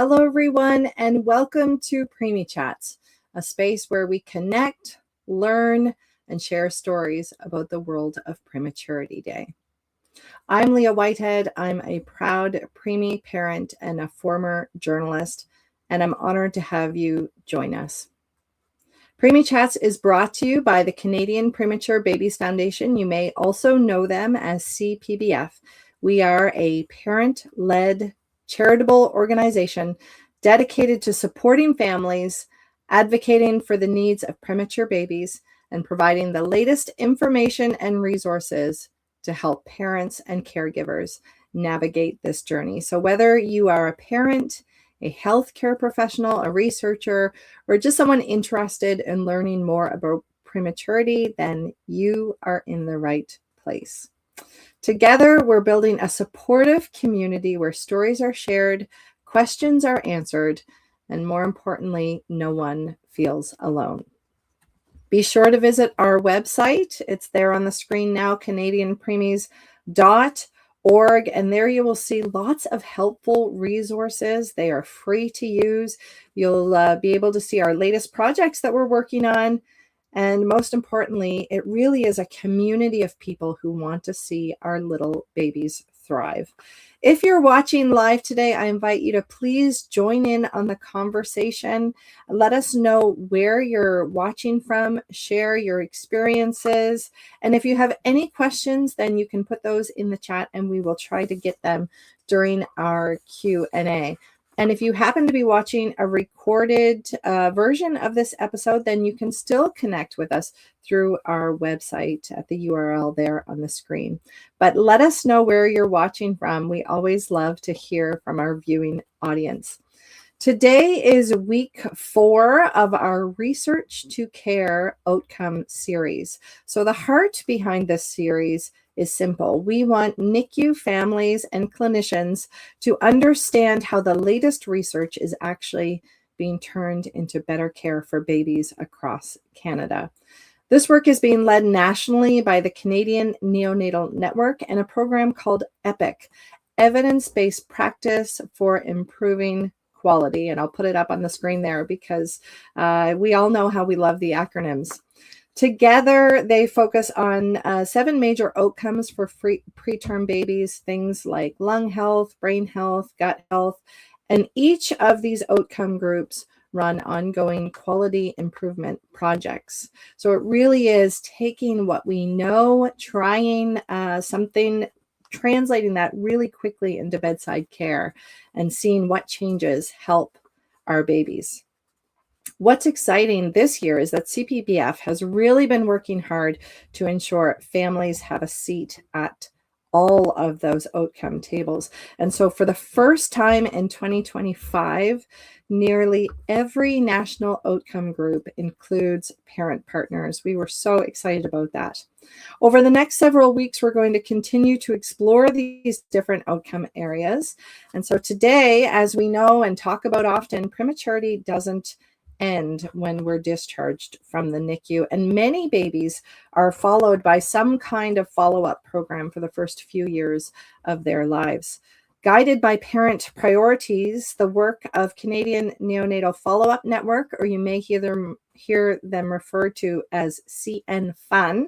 Hello, everyone, and welcome to Preemie Chats, a space where we connect, learn, and share stories about the world of Prematurity Day. I'm Leah Whitehead. I'm a proud preemie parent and a former journalist, and I'm honored to have you join us. Preemie Chats is brought to you by the Canadian Premature Babies Foundation. You may also know them as CPBF. We are a parent-led charitable organization dedicated to supporting families, advocating for the needs of premature babies, and providing the latest information and resources to help parents and caregivers navigate this journey. So whether you are a parent, a healthcare professional, a researcher, or just someone interested in learning more about prematurity, then you are in the right place. Together, we're building a supportive community where stories are shared, questions are answered, and more importantly, no one feels alone. Be sure to visit our website. It's there on the screen now, canadianpreemies.org, and there you will see lots of helpful resources. They are free to use. You'll be able to see our latest projects that we're working on. And most importantly, it really is a community of people who want to see our little babies thrive. If you're watching live today, I invite you to please join in on the conversation. Let us know where you're watching from, share your experiences. And if you have any questions, then you can put those in the chat and we will try to get them during our Q&A. And if you happen to be watching a recorded version of this episode, then you can still connect with us through our website at the URL there on the screen. But let us know where you're watching from. We always love to hear from our viewing audience. Today is week 4 of our Research to Care Outcome series. So the heart behind this series is simple. We want NICU families and clinicians to understand how the latest research is actually being turned into better care for babies across Canada. This work is being led nationally by the Canadian Neonatal Network and a program called EPIQ, Evidence-Based Practice for Improving Quality. And I'll put it up on the screen there because we all know how we love the acronyms. Together, they focus on 7 major outcomes for preterm babies, things like lung health, brain health, gut health, and each of these outcome groups run ongoing quality improvement projects. So it really is taking what we know, trying something, translating that really quickly into bedside care, and seeing what changes help our babies. What's exciting this year is that CPBF has really been working hard to ensure families have a seat at all of those outcome tables. And so for the first time in 2025, nearly every national outcome group includes parent partners. We were so excited about that. Over the next several weeks, we're going to continue to explore these different outcome areas. And so today, as we know and talk about often, prematurity doesn't end when we're discharged from the NICU, and many babies are followed by some kind of follow-up program for the first few years of their lives. Guided by parent priorities, the work of Canadian Neonatal Follow-Up Network, or you may hear them referred to as CNFUN,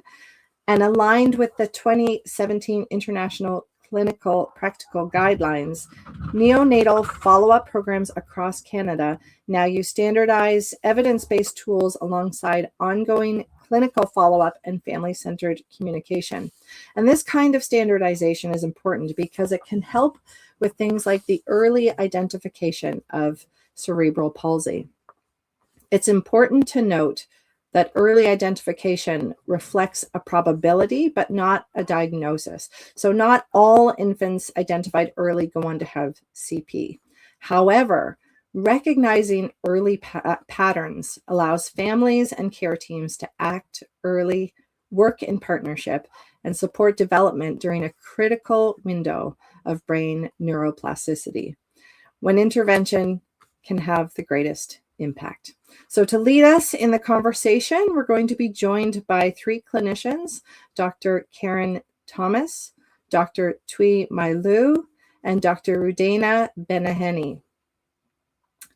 and aligned with the 2017 International Clinical Practical Guidelines, neonatal follow-up programs across Canada now use standardized evidence-based tools alongside ongoing clinical follow-up and family-centered communication. And this kind of standardization is important because it can help with things like the early identification of cerebral palsy. It's important to note that early identification reflects a probability, but not a diagnosis. So not all infants identified early go on to have CP. However, recognizing early patterns allows families and care teams to act early, work in partnership, and support development during a critical window of brain neuroplasticity, when intervention can have the greatest impact. So to lead us in the conversation, we're going to be joined by 3 clinicians, Dr. Karen Thomas, Dr. Tui Mailu, and Dr. Rudena Benaheni.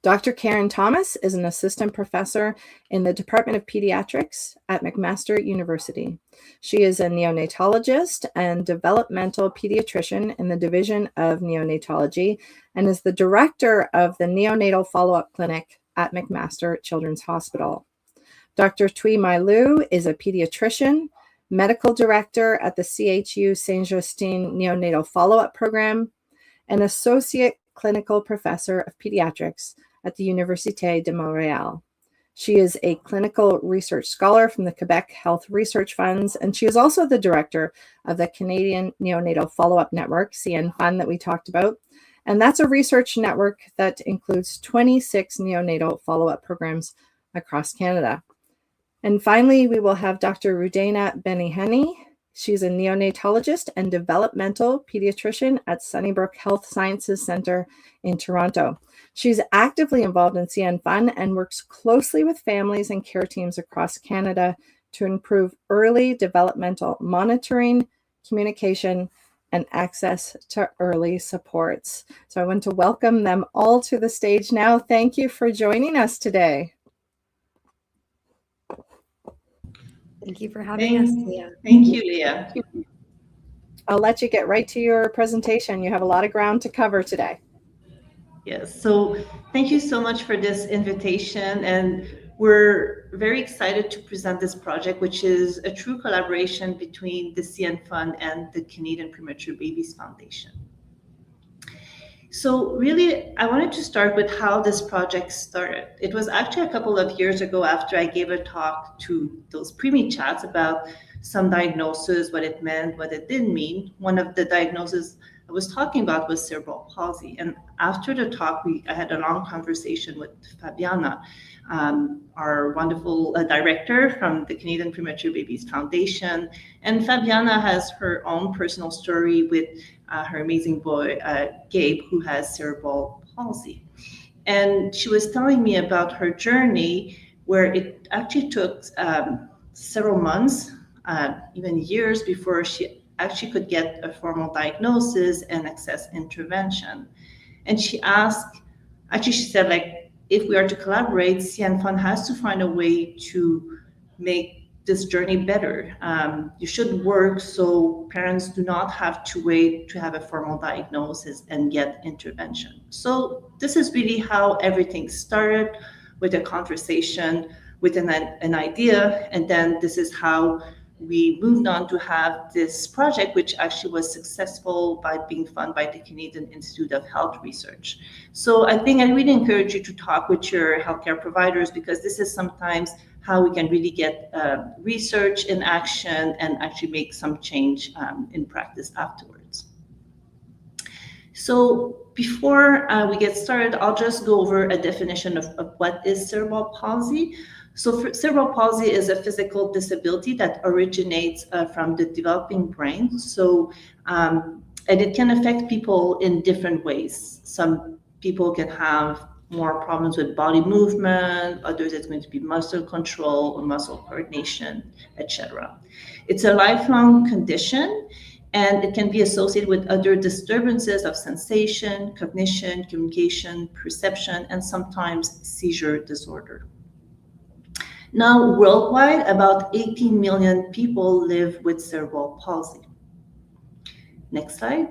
Dr. Karen Thomas is an assistant professor in the Department of Pediatrics at McMaster University. She is a neonatologist and developmental pediatrician in the Division of Neonatology and is the director of the Neonatal Follow-Up Clinic at McMaster Children's Hospital. Dr. Thuy Mai Liu is a pediatrician, medical director at the CHU Saint-Justine Neonatal Follow-Up Program, and associate clinical professor of pediatrics at the Université de Montréal. She is a clinical research scholar from the Quebec Health Research Funds, and she is also the director of the Canadian Neonatal Follow-Up Network, CNFUN, that we talked about. And that's a research network that includes 26 neonatal follow-up programs across Canada. And finally, we will have Dr. Rudena Benihani. She's a neonatologist and developmental pediatrician at Sunnybrook Health Sciences Center in Toronto. She's actively involved in CNFUN and works closely with families and care teams across Canada to improve early developmental monitoring, communication, and access to early supports. So I want to welcome them all to the stage now. Thank you for joining us today. Thank you for having us, Leah. Thank you, Leah. I'll let you get right to your presentation. You have a lot of ground to cover today. Yes, so thank you so much for this invitation, and we're very excited to present this project, which is a true collaboration between the CNFUN and the Canadian Premature Babies Foundation. So really, I wanted to start with how this project started. It was actually a couple of years ago after I gave a talk to those preemie chats about some diagnosis, what it meant, what it didn't mean. One of the diagnoses I was talking about was cerebral palsy. And after the talk, I had a long conversation with Fabiana, our wonderful director from the Canadian Premature Babies Foundation. And Fabiana has her own personal story with her amazing boy, Gabe, who has cerebral palsy. And she was telling me about her journey, where it actually took several months, even years, before she actually could get a formal diagnosis and access intervention. And she asked, actually she said, like, if we are to collaborate, CNFUN has to find a way to make this journey better. You should work so parents do not have to wait to have a formal diagnosis and get intervention. So this is really how everything started, with a conversation, with an idea, and then this is how we moved on to have this project, which actually was successful by being funded by the Canadian Institute of Health Research. So I think I really encourage you to talk with your healthcare providers, because this is sometimes how we can really get research in action and actually make some change in practice afterwards. So before we get started, I'll just go over a definition of what is cerebral palsy. So cerebral palsy is a physical disability that originates from the developing brain. So, and it can affect people in different ways. Some people can have more problems with body movement, others it's going to be muscle control or muscle coordination, etc. It's a lifelong condition, and it can be associated with other disturbances of sensation, cognition, communication, perception, and sometimes seizure disorder. Now, worldwide, about 18 million people live with cerebral palsy. Next slide.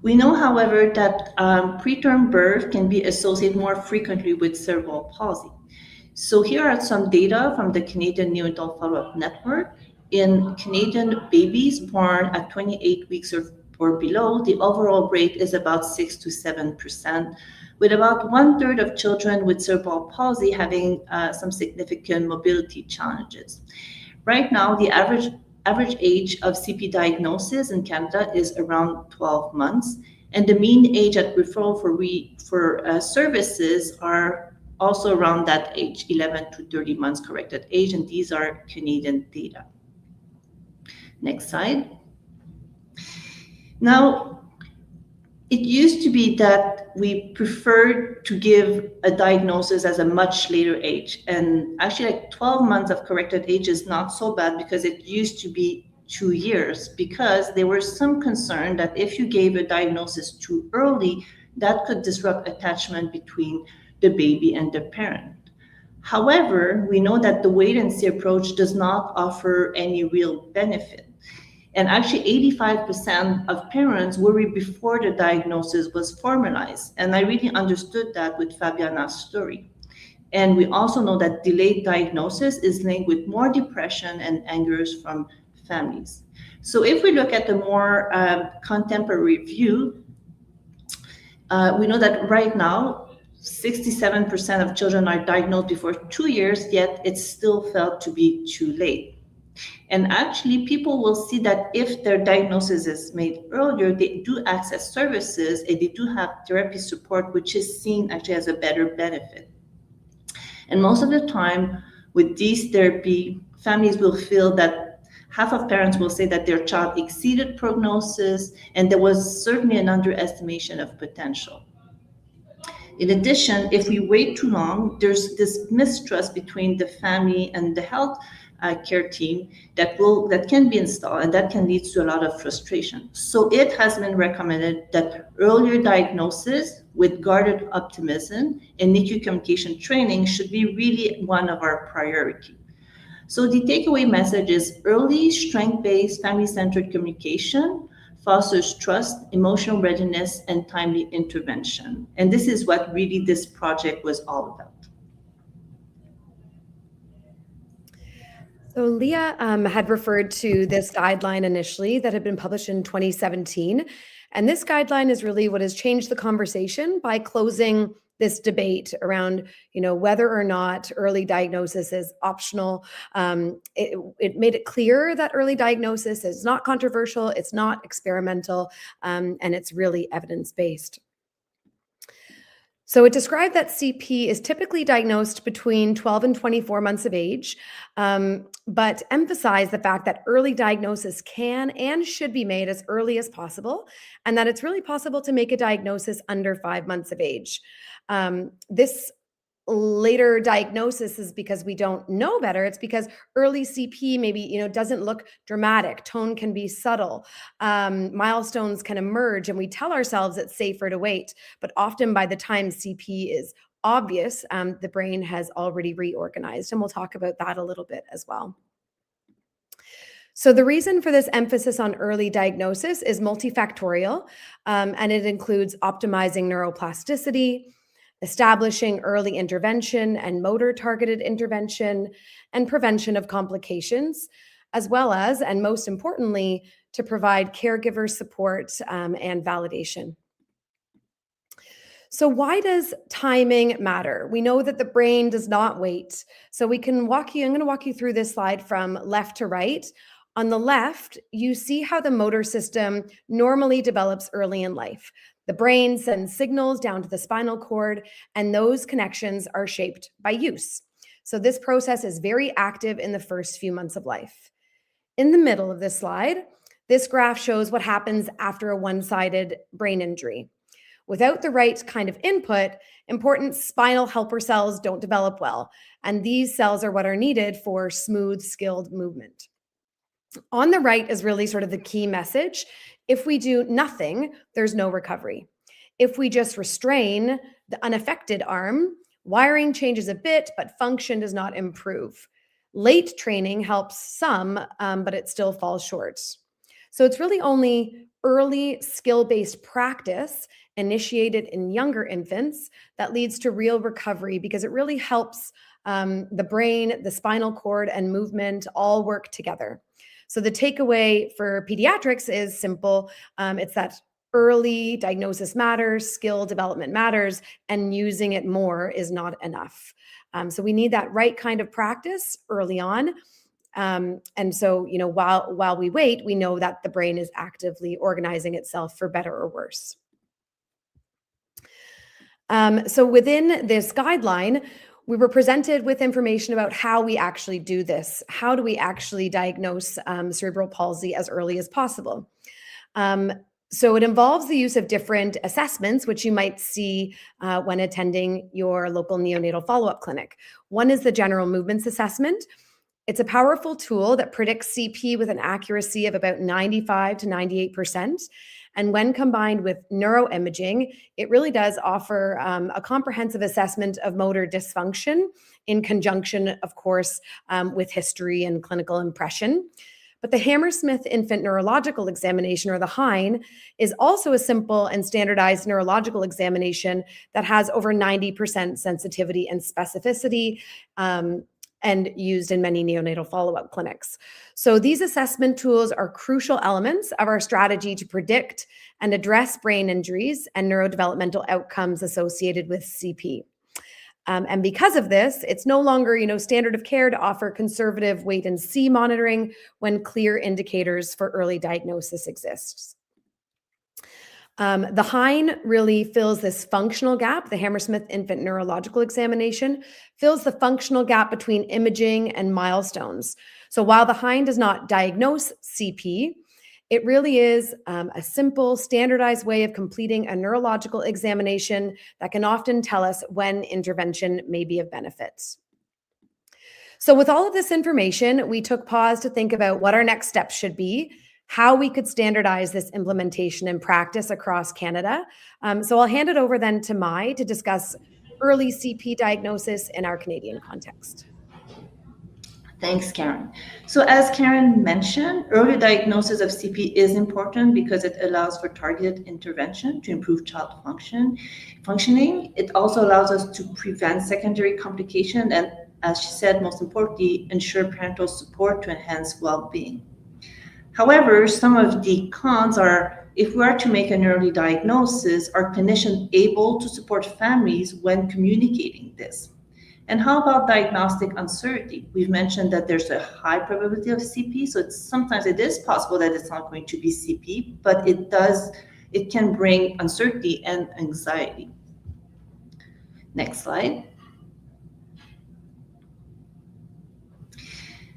We know, however, that preterm birth can be associated more frequently with cerebral palsy. So here are some data from the Canadian Neonatal Follow-Up Network. In Canadian babies born at 28 weeks or below, the overall rate is about 6 to 7%, with about 1/3 of children with cerebral palsy having some significant mobility challenges. Right now, the average age of CP diagnosis in Canada is around 12 months, and the mean age at referral for services are also around that age, 11 to 30 months corrected age, and these are Canadian data. Next slide. Now, it used to be that we preferred to give a diagnosis as a much later age. And actually, like 12 months of corrected age is not so bad, because it used to be 2 years, because there was some concern that if you gave a diagnosis too early, that could disrupt attachment between the baby and the parent. However, we know that the wait-and-see approach does not offer any real benefit. And actually, 85% of parents worry before the diagnosis was formalized. And I really understood that with Fabiana's story. And we also know that delayed diagnosis is linked with more depression and angers from families. So if we look at the more contemporary view, we know that right now, 67% of children are diagnosed before 2 years, yet it's still felt to be too late. And actually, people will see that if their diagnosis is made earlier, they do access services and they do have therapy support, which is seen actually as a better benefit. And most of the time with these therapy, families will feel that half of parents will say that their child exceeded prognosis, and there was certainly an underestimation of potential. In addition, if we wait too long, there's this mistrust between the family and the health care team that can be installed, and that can lead to a lot of frustration. So it has been recommended that earlier diagnosis with guarded optimism and NICU communication training should be really one of our priorities. So the takeaway message is early strength-based family-centered communication fosters trust, emotional readiness, and timely intervention. And this is what really this project was all about. So Leah had referred to this guideline initially that had been published in 2017. And this guideline is really what has changed the conversation by closing this debate around, whether or not early diagnosis is optional. It made it clear that early diagnosis is not controversial, it's not experimental, and it's really evidence-based. So it described that CP is typically diagnosed between 12 and 24 months of age, but emphasized the fact that early diagnosis can and should be made as early as possible, and that it's really possible to make a diagnosis under 5 months of age. This later diagnosis is because we don't know better. It's because early CP maybe, doesn't look dramatic. Tone can be subtle. Milestones can emerge, and we tell ourselves it's safer to wait. But often by the time CP is obvious, the brain has already reorganized. And we'll talk about that a little bit as well. So the reason for this emphasis on early diagnosis is multifactorial, and it includes optimizing neuroplasticity, establishing early intervention and motor targeted intervention, and prevention of complications, as well as, and most importantly, to provide caregiver support and validation. So why does timing matter? We know that the brain does not wait. So I'm going to walk you through this slide from left to right. On the left, you see how the motor system normally develops early in life. The brain sends signals down to the spinal cord, and those connections are shaped by use. So this process is very active in the first few months of life. In the middle of this slide, this graph shows what happens after a one-sided brain injury. Without the right kind of input, important spinal helper cells don't develop well, and these cells are what are needed for smooth, skilled movement. On the right is really sort of the key message. If we do nothing, there's no recovery. If we just restrain the unaffected arm, wiring changes a bit, but function does not improve. Late training helps some, but it still falls short. So it's really only early skill-based practice initiated in younger infants that leads to real recovery, because it really helps the brain, the spinal cord, and movement all work together. So the takeaway for pediatrics is simple. It's that early diagnosis matters, skill development matters, and using it more is not enough. So we need that right kind of practice early on. And so, while we wait, we know that the brain is actively organizing itself for better or worse. So within this guideline, we were presented with information about how we actually do this. How do we actually diagnose cerebral palsy as early as possible? So it involves the use of different assessments, which you might see when attending your local neonatal follow-up clinic. One is the general movements assessment. It's a powerful tool that predicts CP with an accuracy of about 95 to 98%. And when combined with neuroimaging, it really does offer a comprehensive assessment of motor dysfunction in conjunction, of course, with history and clinical impression. But the Hammersmith Infant Neurological Examination, or the HINE, is also a simple and standardized neurological examination that has over 90% sensitivity and specificity, and used in many neonatal follow-up clinics. So these assessment tools are crucial elements of our strategy to predict and address brain injuries and neurodevelopmental outcomes associated with CP. And because of this, it's no longer, standard of care to offer conservative wait and see monitoring when clear indicators for early diagnosis exists. The HINE really fills this functional gap. The Hammersmith Infant Neurological Examination fills the functional gap between imaging and milestones. So while the HINE does not diagnose CP, it really is a simple, standardized way of completing a neurological examination that can often tell us when intervention may be of benefit. So with all of this information, we took pause to think about what our next steps should be, how we could standardize this implementation and practice across Canada. So I'll hand it over then to Mai to discuss early CP diagnosis in our Canadian context. Thanks, Karen. So as Karen mentioned, early diagnosis of CP is important because it allows for targeted intervention to improve child functioning. It also allows us to prevent secondary complication and, as she said, most importantly, ensure parental support to enhance well-being. However, some of the cons are, if we are to make an early diagnosis, are clinicians able to support families when communicating this? And how about diagnostic uncertainty? We've mentioned that there's a high probability of CP, so sometimes it is possible that it's not going to be CP, but it can bring uncertainty and anxiety. Next slide.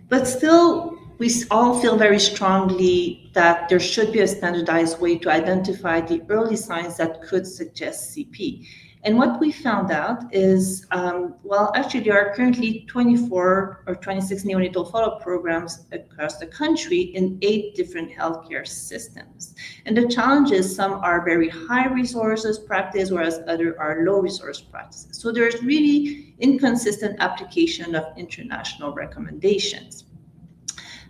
But still, we all feel very strongly that there should be a standardized way to identify the early signs that could suggest CP. And what we found out is, actually there are currently 24 or 26 neonatal follow-up programs across the country in 8 different healthcare systems. And the challenge is some are very high resources practice, whereas others are low resource practices. So there's really inconsistent application of international recommendations.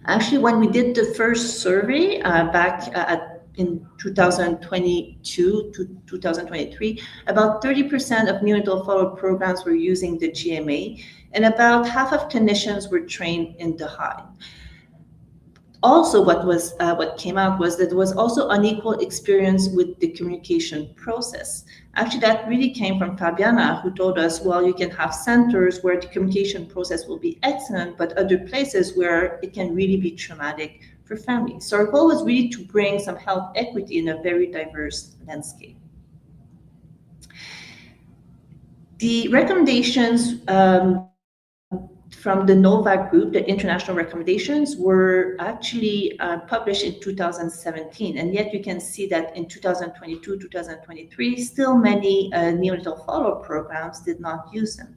Actually, when we did the first survey back in 2022 to 2023, about 30% of neonatal follow-up programs were using the GMA, and about half of clinicians were trained in the HINE. Also, what came out was that there was also unequal experience with the communication process. Actually, that really came from Fabiana, who told us, well, you can have centers where the communication process will be excellent, but other places where it can really be traumatic for families. So our goal was really to bring some health equity in a very diverse landscape. The recommendations from the NOVA group, the international recommendations, were actually published in 2017. And yet you can see that in 2022, 2023, still many neonatal follow-up programs did not use them.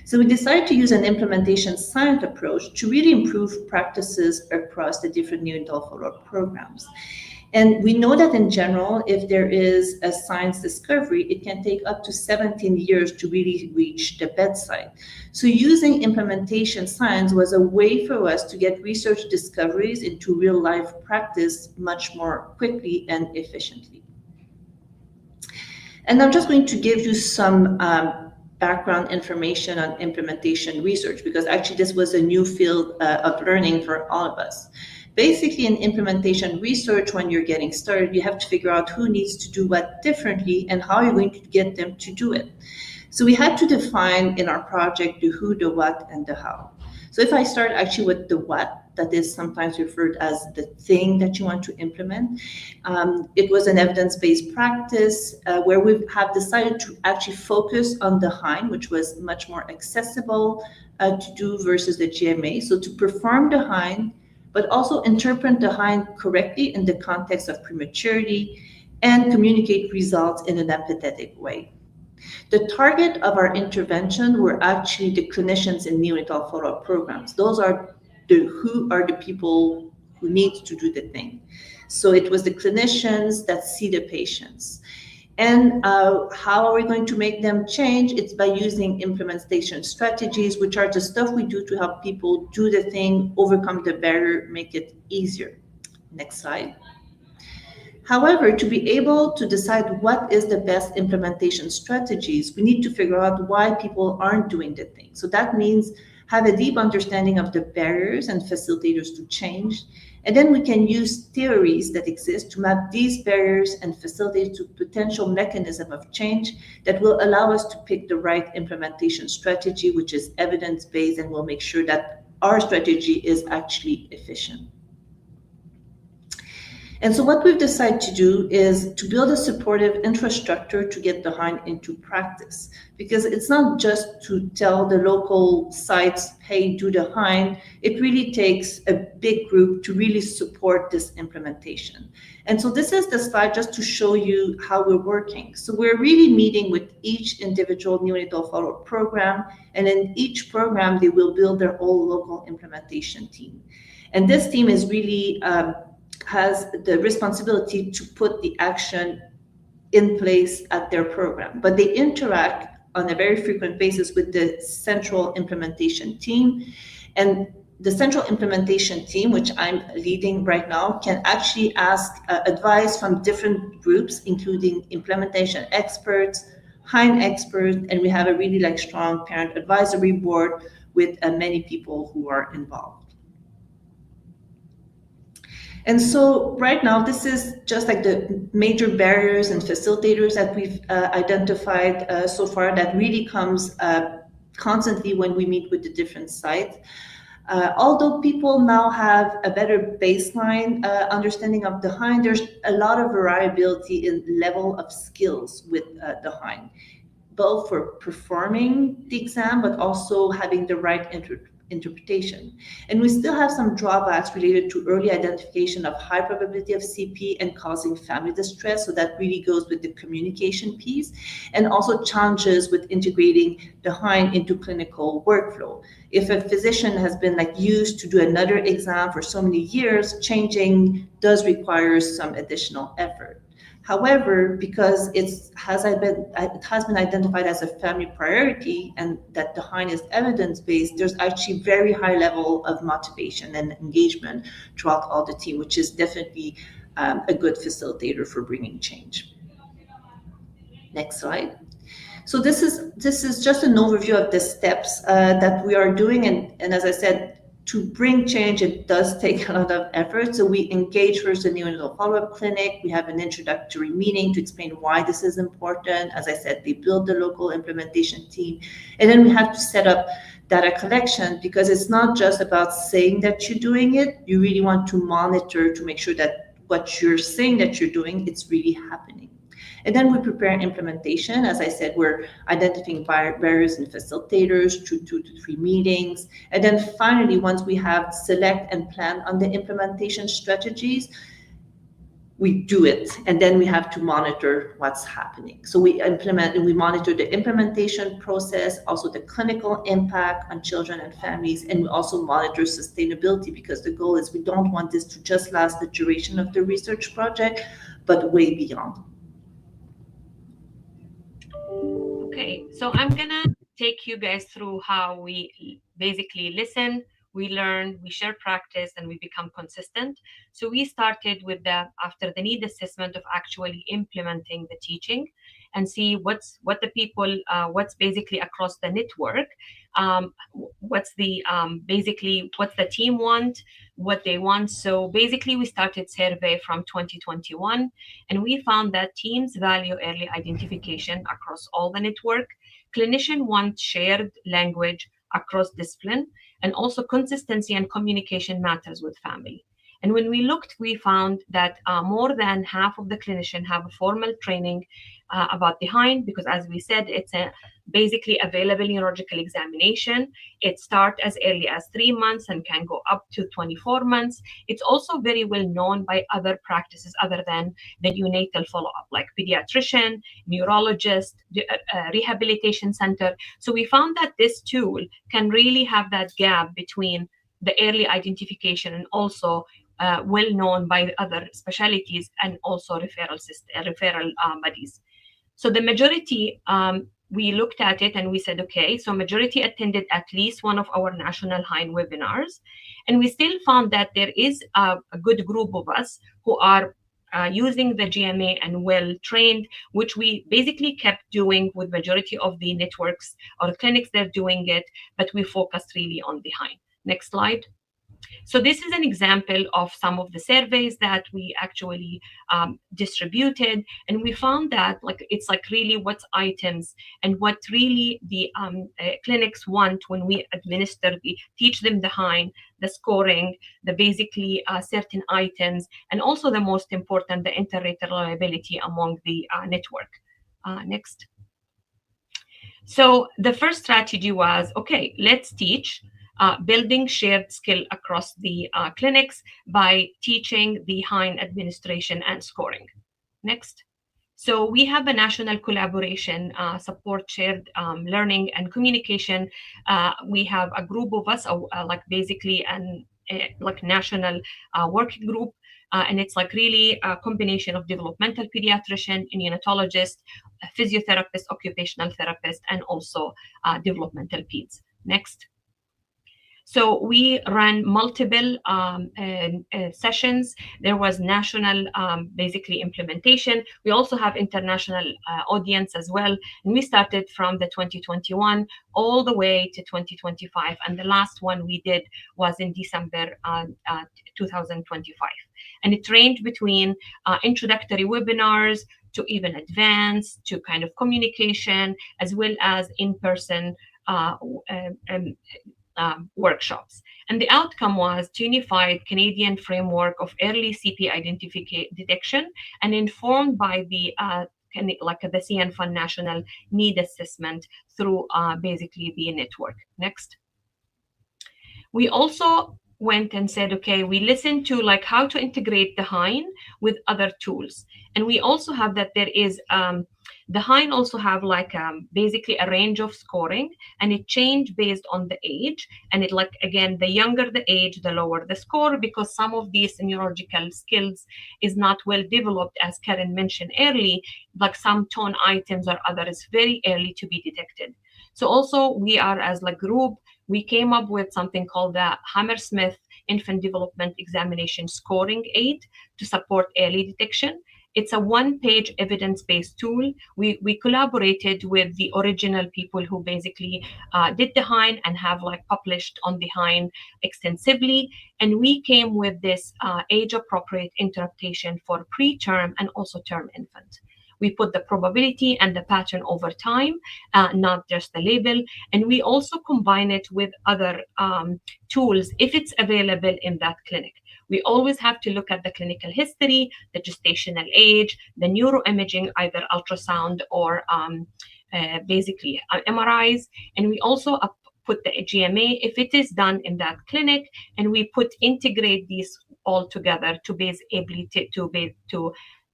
So we decided to use an implementation science approach to really improve practices across the different neonatal follow-up programs. And we know that in general, if there is a science discovery, it can take up to 17 years to really reach the bedside. So using implementation science was a way for us to get research discoveries into real life practice much more quickly and efficiently. And I'm just going to give you some background information on implementation research, because actually this was a new field of learning for all of us. Basically, in implementation research, when you're getting started, you have to figure out who needs to do what differently and how you're going to get them to do it. So we had to define in our project the who, the what, and the how. So if I start actually with the what, that is sometimes referred as the thing that you want to implement. It was an evidence-based practice where we have decided to actually focus on the HINE, which was much more accessible to do versus the GMA. So to perform the HINE, but also interpret the HINE correctly in the context of prematurity and communicate results in an empathetic way. The target of our intervention were actually the clinicians in neonatal follow-up programs. Those are who are the people who needs to do the thing. So it was the clinicians that see the patients. And how are we going to make them change? It's by using implementation strategies, which are the stuff we do to help people do the thing, overcome the barrier, make it easier. Next slide. However, to be able to decide what is the best implementation strategies, we need to figure out why people aren't doing the thing. So that means have a deep understanding of the barriers and facilitators to change. And then we can use theories that exist to map these barriers and facilitate to potential mechanism of change that will allow us to pick the right implementation strategy, which is evidence-based and will make sure that our strategy is actually efficient. And so what we've decided to do is to build a supportive infrastructure to get the HIND into practice, because it's not just to tell the local sites, hey, do the HIND. It really takes a big group to really support this implementation. And so this is the slide just to show you how we're working. So we're really meeting with each individual neonatal follow-up program, and in each program, they will build their own local implementation team. And this team is really has the responsibility to put the action in place at their program, but they interact on a very frequent basis with the central implementation team. And the central implementation team, which I'm leading right now, can actually ask advice from different groups, including implementation experts, HIND experts, and we have a really strong parent advisory board with many people who are involved. And so right now, this is just the major barriers and facilitators that we've identified so far that really comes constantly when we meet with the different sites. Although people now have a better baseline understanding of the HIND, there's a lot of variability in level of skills with the HIND, both for performing the exam, but also having the right interpretation. And we still have some drawbacks related to early identification of high probability of CP and causing family distress. So that really goes with the communication piece, and also challenges with integrating the HIND into clinical workflow. If a physician has been used to do another exam for so many years, changing does require some additional effort. However, because it has been identified as a family priority and that the HIND is evidence-based, there's actually very high level of motivation and engagement throughout all the team, which is definitely a good facilitator for bringing change. Next slide. So this is just an overview of the steps that we are doing, and as I said, to bring change, it does take a lot of effort. So we engage first the neonatal follow-up clinic. We have an introductory meeting to explain why this is important. As I said, they build the local implementation team. And then we have to set up data collection, because it's not just about saying that you're doing it. You really want to monitor to make sure that what you're saying that you're doing, it's really happening. And then we prepare implementation. As I said, we're identifying barriers and facilitators through 2 to 3 meetings. And then finally, once we have select and plan on the implementation strategies, we do it. And then we have to monitor what's happening. So we implement and we monitor the implementation process, also the clinical impact on children and families. And we also monitor sustainability, because the goal is we don't want this to just last the duration of the research project, but way beyond. Okay, so I'm gonna take you guys through how we basically listen, we learn, we share practice, and we become consistent. So we started with after the need assessment of actually implementing the teaching and see what's basically across the network, what's the team want, what they want. So basically we started survey from 2021, and we found that teams value early identification across all the network. Clinician want shared language across discipline, and also consistency and communication matters with family. And when we looked, we found that more than half of the clinicians have a formal training about the HIND, because as we said, it's a basically available neurological examination. It starts as early as 3 months and can go up to 24 months. It's also very well known by other practices other than the neonatal follow-up, like pediatrician, neurologist, rehabilitation center. So we found that this tool can really have that gap between the early identification and also well known by other specialties and also referral bodies. So the majority, we looked at it and we said, okay, so majority attended at least one of our national HINE webinars. And we still found that there is a good group of us who are using the GMA and well trained, which we basically kept doing with majority of the networks or clinics. They're doing it, but we focused really on the HINE. Next slide. So this is an example of some of the surveys that we actually distributed, and we found that it's really what items and what really the clinics want when we teach them the HINE, the scoring, the basically certain items, and also the most important, the interreliability among the network. Next. So the first strategy was, okay, let's teach building shared skill across the clinics by teaching the HINE administration and scoring. Next. So we have a national collaboration, support shared learning and communication. We have a group of us, basically an national working group. And it's really a combination of developmental pediatrician, neonatologist, physiotherapist, occupational therapist, and also developmental peds. Next. So we ran multiple sessions. There was national basically implementation. We also have international audience as well. And we started from the 2021 all the way to 2025. And the last one we did was in December 2025. And it ranged between introductory webinars to even advanced to kind of communication, as well as in-person workshops. And the outcome was to unified Canadian framework of early CP detection and informed by the the CNFUN national need assessment through basically the network. Next. We also went and said, okay, we listened to how to integrate the HINE with other tools. And we also have that there is the HINE also have basically a range of scoring, and it changed based on the age. And it again, the younger the age, the lower the score, because some of these neurological skills is not well developed, as Karen mentioned early, some tone items or others very early to be detected. So also we are as group, we came up with something called the Hammersmith Infant Development Examination Scoring Aid to support early detection. It's a one-page evidence-based tool. We collaborated with the original people who basically did the HINE and have published on the HINE extensively. And we came with this age-appropriate interpretation for preterm and also term infant. We put the probability and the pattern over time, not just the label. And we also combine it with other tools if it's available in that clinic. We always have to look at the clinical history, the gestational age, the neuroimaging, either ultrasound or basically MRIs. And we also put the GMA if it is done in that clinic, and we integrate these all together to be able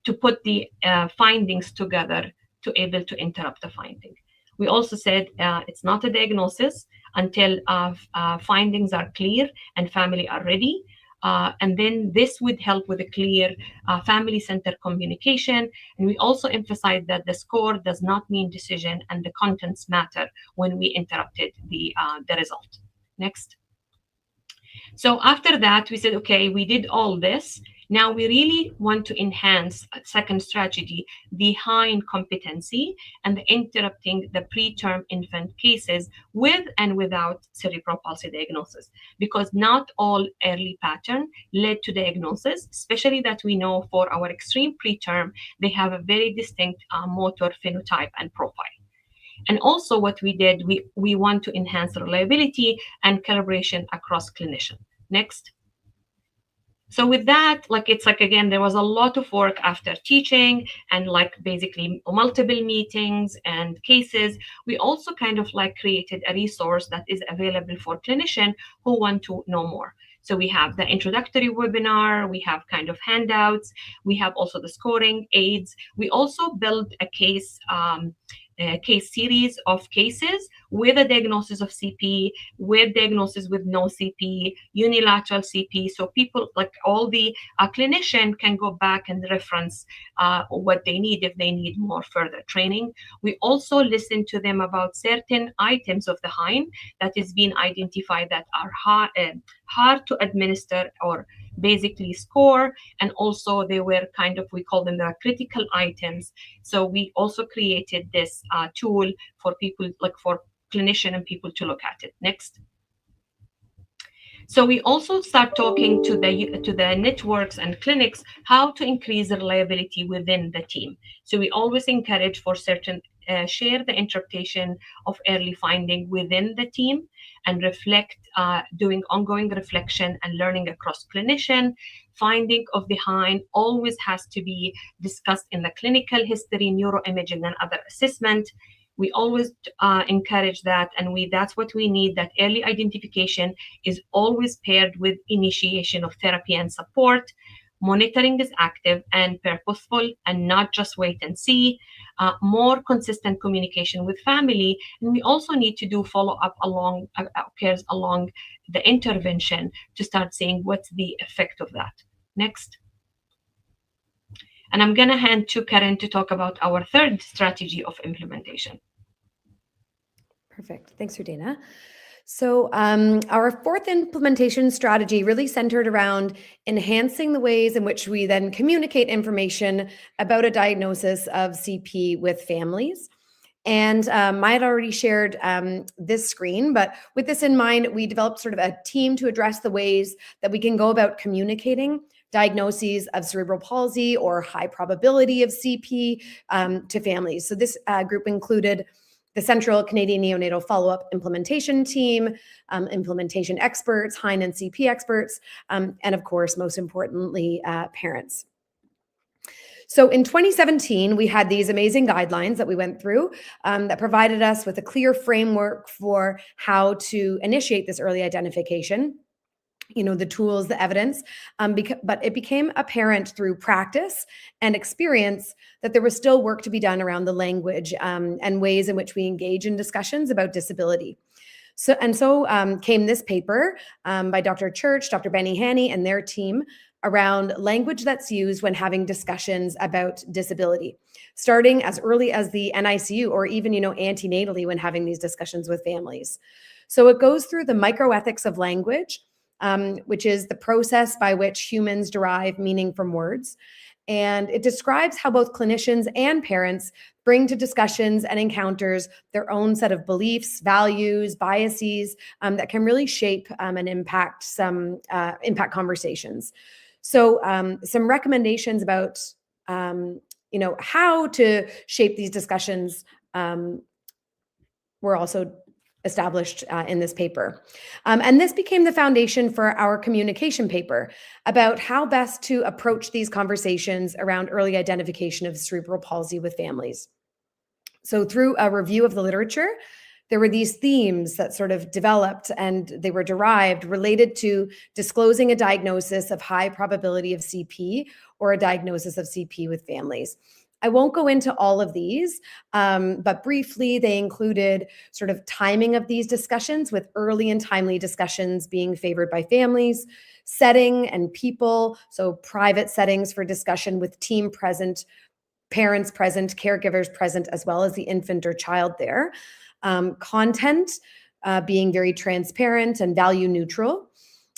to put the findings together to able to interrupt the finding. We also said it's not a diagnosis until findings are clear and family are ready. And then this would help with a clear family-centered communication. And we also emphasize that the score does not mean decision and the contents matter when we interrupted the result. Next. So after that, we said, okay, we did all this. Now we really want to enhance a second strategy, the HINE competency and the interrupting the preterm infant cases with and without cerebral palsy diagnosis, because not all early pattern led to diagnosis, especially that we know for our extreme preterm, they have a very distinct motor phenotype and profile. And also what we did, we want to enhance reliability and calibration across clinicians. Next. So with that, again, there was a lot of work after teaching and basically multiple meetings and cases. We also kind of created a resource that is available for clinicians who want to know more. So we have the introductory webinar, we have kind of handouts, we have also the scoring aids. We also built a case case series of cases with a diagnosis of CP, with diagnosis with no CP, unilateral CP. So people, like all the clinician can go back and reference what they need if they need more further training. We also listen to them about certain items of the hind that is being identified that are hard to administer or basically score, and also they were kind of, we call them the critical items. So we also created this tool for people, like for clinician and people to look at it. Next. So we also start talking to the networks and clinics how to increase the reliability within the team. So we always encourage for certain share the interpretation of early finding within the team and reflect, doing ongoing reflection and learning across clinician. Finding of the hind always has to be discussed in the clinical history, neuroimaging, and other assessment. We always encourage that, and that's what we need, that early identification is always paired with initiation of therapy and support. Monitoring is active and purposeful and not just wait and see. More consistent communication with family, and we also need to do follow-up along the intervention to start seeing what's the effect of that. Next. And I'm going to hand to Karen to talk about our third strategy of implementation. Perfect. Thanks, Rudina. So our fourth implementation strategy really centered around enhancing the ways in which we then communicate information about a diagnosis of CP with families. And I had already shared this screen, but with this in mind, we developed sort of a team to address the ways that we can go about communicating diagnoses of cerebral palsy or high probability of CP to families. So this group included the Central Canadian Neonatal Follow-Up Implementation Team, implementation experts, hind and CP experts, and of course, most importantly, parents. So in 2017, we had these amazing guidelines that we went through that provided us with a clear framework for how to initiate this early identification. You know, the tools, the evidence, but it became apparent through practice and experience that there was still work to be done around the language and ways in which we engage in discussions about disability. So came this paper by Dr. Church, Dr. Benny Haney, and their team around language that's used when having discussions about disability, starting as early as the NICU or even, antenatally when having these discussions with families. So it goes through the microethics of language, which is the process by which humans derive meaning from words. And it describes how both clinicians and parents bring to discussions and encounters their own set of beliefs, values, biases that can really shape and impact conversations. So some recommendations about how to shape these discussions were also established in this paper. And this became the foundation for our communication paper about how best to approach these conversations around early identification of cerebral palsy with families. So through a review of the literature, there were these themes that sort of developed and they were derived related to disclosing a diagnosis of high probability of CP or a diagnosis of CP with families. I won't go into all of these, but briefly, they included sort of timing of these discussions with early and timely discussions being favored by families, setting and people, so private settings for discussion with team present, parents present, caregivers present, as well as the infant or child there. Content being very transparent and value neutral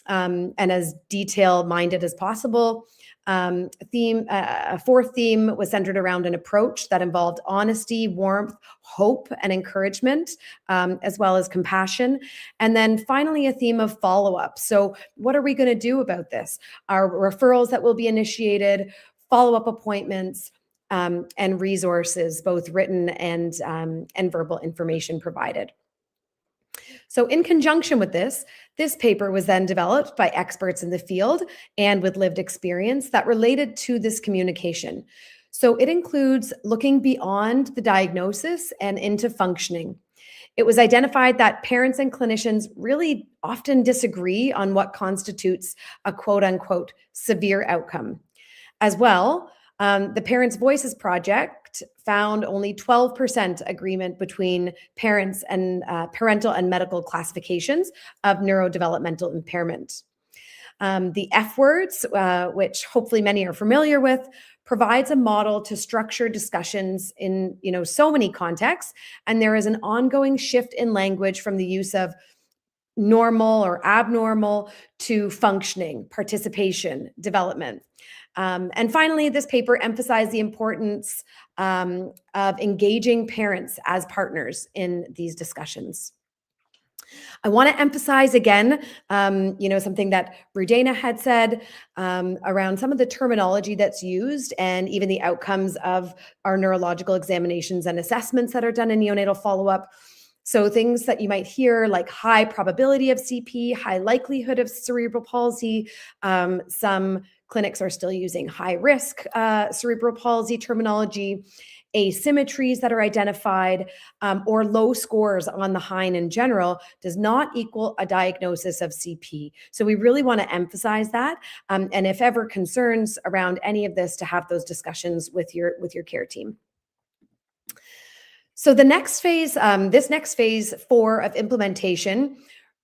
and as detail-minded as possible. A fourth theme was centered around an approach that involved honesty, warmth, hope, and encouragement, as well as compassion. And then finally, a theme of follow-up. So what are we going to do about this? Our referrals that will be initiated, follow-up appointments, and resources, both written and verbal information provided. So in conjunction with this paper was then developed by experts in the field and with lived experience that related to this communication. So it includes looking beyond the diagnosis and into functioning. It was identified that parents and clinicians really often disagree on what constitutes a quote unquote severe outcome. As well, the Parents' Voices Project Act found only 12% agreement between parents and parental and medical classifications of neurodevelopmental impairment. The F words, which hopefully many are familiar with, provides a model to structure discussions in so many contexts, and there is an ongoing shift in language from the use of normal or abnormal to functioning, participation, development. And finally, this paper emphasized the importance of engaging parents as partners in these discussions. I want to emphasize again, something that Rudena had said around some of the terminology that's used and even the outcomes of our neurological examinations and assessments that are done in neonatal follow-up. So things that you might hear like high probability of CP, high likelihood of cerebral palsy. Some clinics are still using high risk cerebral palsy terminology, asymmetries that are identified, or low scores on the HINE in general does not equal a diagnosis of CP. So we really want to emphasize that. And if ever concerns around any of this, to have those discussions with your care team. So the next phase, this next phase 4 of implementation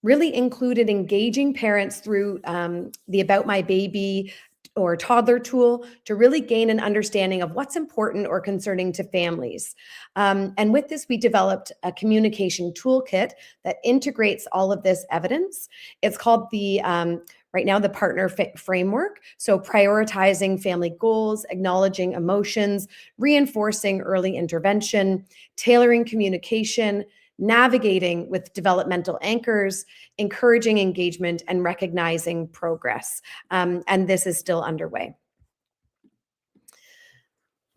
really included engaging parents through the About My Baby or toddler tool to really gain an understanding of what's important or concerning to families. And with this, we developed a communication toolkit that integrates all of this evidence. It's called the right now, the partner framework. So prioritizing family goals, acknowledging emotions, reinforcing early intervention, tailoring communication, navigating with developmental anchors, encouraging engagement, and recognizing progress. And this is still underway.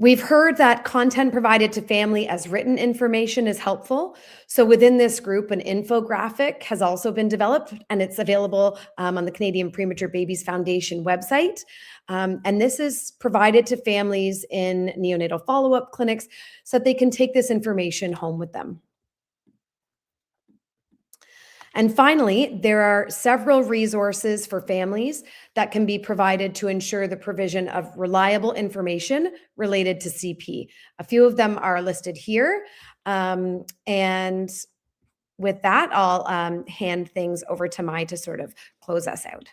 We've heard that content provided to family as written information is helpful. So within this group, an infographic has also been developed, and it's available on the Canadian Premature Babies Foundation website. And this is provided to families in neonatal follow-up clinics so that they can take this information home with them. And finally, there are several resources for families that can be provided to ensure the provision of reliable information related to CP. A few of them are listed here. And with that, I'll hand things over to Mai to sort of close us out.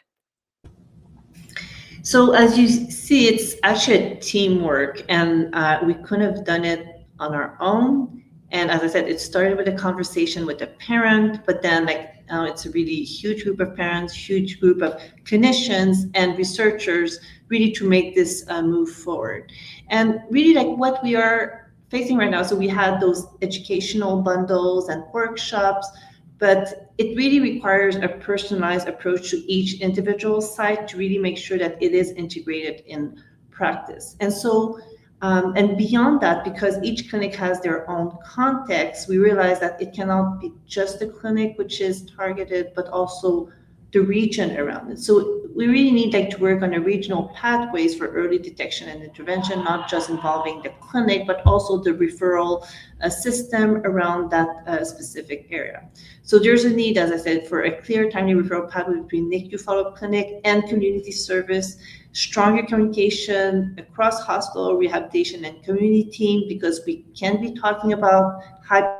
So as you see, it's actually a teamwork, and we couldn't have done it on our own. And as I said, it started with a conversation with a parent, but then it's a really huge group of parents, huge group of clinicians and researchers really to make this move forward. And really what we are facing right now, so we had those educational bundles and workshops, but it really requires a personalized approach to each individual site to really make sure that it is integrated in practice. And so and beyond that, because each clinic has their own context, we realize that it cannot be just the clinic which is targeted, but also the region around it. So we really need to work on a regional pathways for early detection and intervention, not just involving the clinic, but also the referral system around that specific area. So there's a need, as I said, for a clear, timely referral pathway between NICU follow-up clinic and community service, stronger communication across hospital, rehabilitation, and community team, because we can be talking about high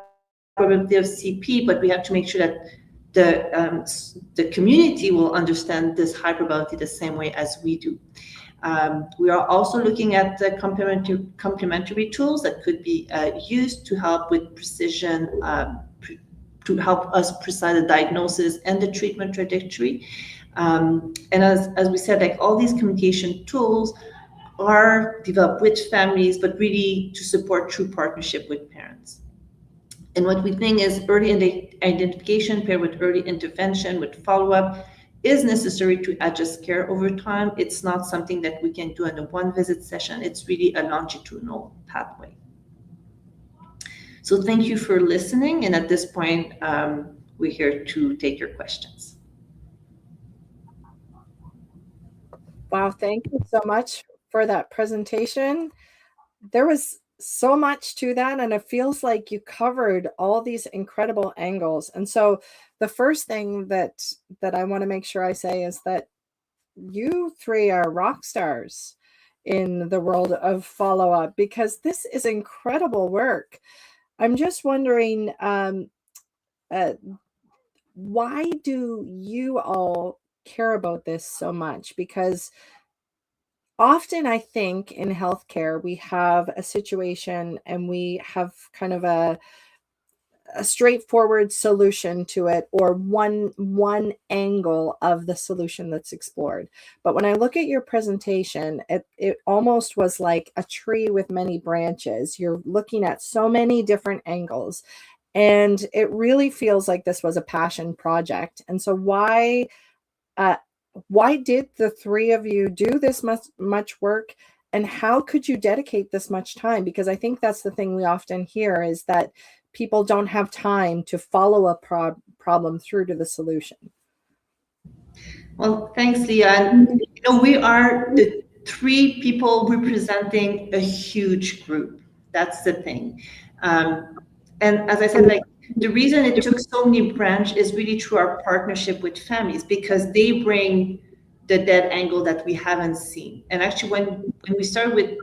probability of CP, but we have to make sure that the community will understand this high probability the same way as we do. We are also looking at the complementary tools that could be used to help with precision, to help us precise the diagnosis and the treatment trajectory. And as we said, all these communication tools are developed with families, but really to support true partnership with parents. And what we think is early identification paired with early intervention with follow-up is necessary to adjust care over time. It's not something that we can do in a one visit session. It's really a longitudinal pathway. So thank you for listening. And at this point, we're here to take your questions. Wow, thank you so much for that presentation. There was so much to that, and it feels like you covered all these incredible angles. And so the first thing that I want to make sure I say is that you three are rock stars in the world of follow-up, because this is incredible work. I'm just wondering, why do you all care about this so much? Because often I think in healthcare, we have a situation and we have kind of a straightforward solution to it, or one angle of the solution that's explored. But when I look at your presentation, it almost was like a tree with many branches. You're looking at so many different angles, and it really feels like this was a passion project. And so why did the three of you do this much work, and how could you dedicate this much time? Because I think that's the thing we often hear, is that people don't have time to follow a problem through to the solution. Well, thanks, Leah. And, we are the three people representing a huge group. That's the thing. And as I said, like, the reason it took so many branches is really through our partnership with families, because they bring the dead angle that we haven't seen. And actually, when we start with,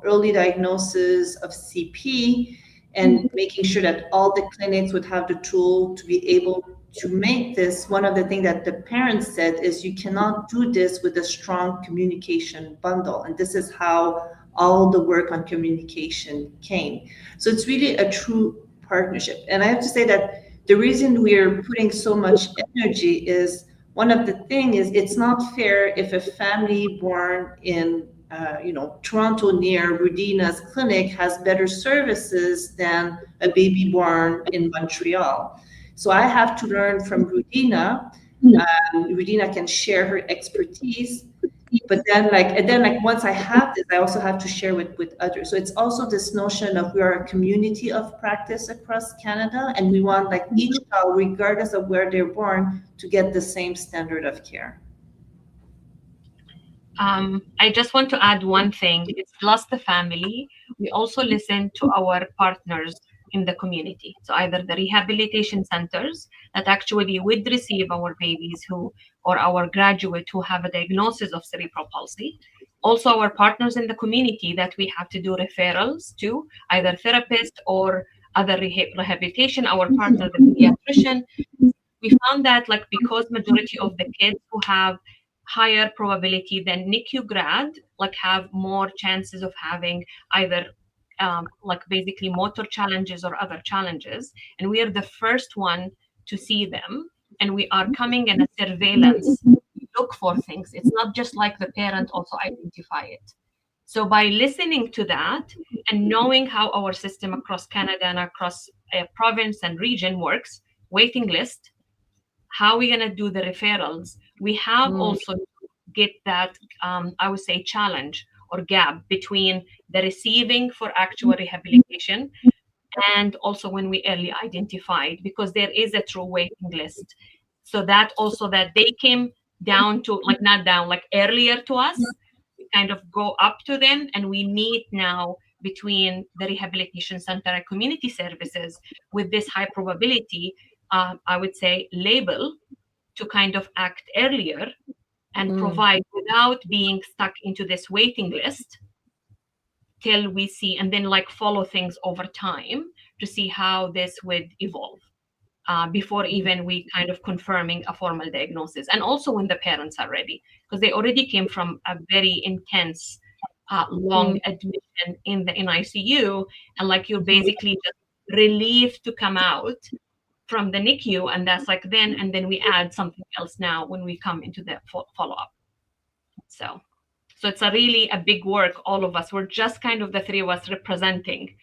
early diagnosis of CP, and making sure that all the clinics would have the tool to be able to make this, one of the things that the parents said is, you cannot do this with a strong communication bundle. And this is how all the work on communication came. So it's really a true partnership. And I have to say that the reason we're putting so much energy is, one of the things is, it's not fair if a family born in Toronto near Rudina's clinic has better services than a baby born in Montreal. So I have to learn from Rudina. Rudina can share her expertise, but then once I have this, I also have to share with others. So it's also this notion of, we are a community of practice across Canada, and we want each child, regardless of where they're born, to get the same standard of care. I just want to add one thing. It's plus the family. We also listen to our partners in the community. So either the rehabilitation centers that actually would receive our babies or our graduate who have a diagnosis of cerebral palsy. Also our partners in the community that we have to do referrals to, either therapists or other rehabilitation, our partner, the pediatrician. We found that because majority of the kids who have higher probability than NICU grad, have more chances of having either basically motor challenges or other challenges. And we are the first one to see them. And we are coming in a surveillance, look for things. It's not just the parent also identify it. So by listening to that and knowing how our system across Canada and across a province and region works, waiting list, how we're going to do the referrals, we have also get that, I would say, challenge or gap between the receiving for actual rehabilitation and also when we early identified, because there is a true waiting list. So that also that they came down to, not down, earlier to us, we kind of go up to them, and we meet now between the rehabilitation center and community services with this high probability, I would say, label to kind of act earlier and provide without being stuck into this waiting list till we see, and then follow things over time to see how this would evolve before even we kind of confirming a formal diagnosis. And also when the parents are ready, because they already came from a very intense, long admission in the ICU, and you're basically just relieved to come out from the NICU, and that's then, and then we add something else now when we come into the follow-up. So it's a big work. All of us, we're just kind of the three of us representing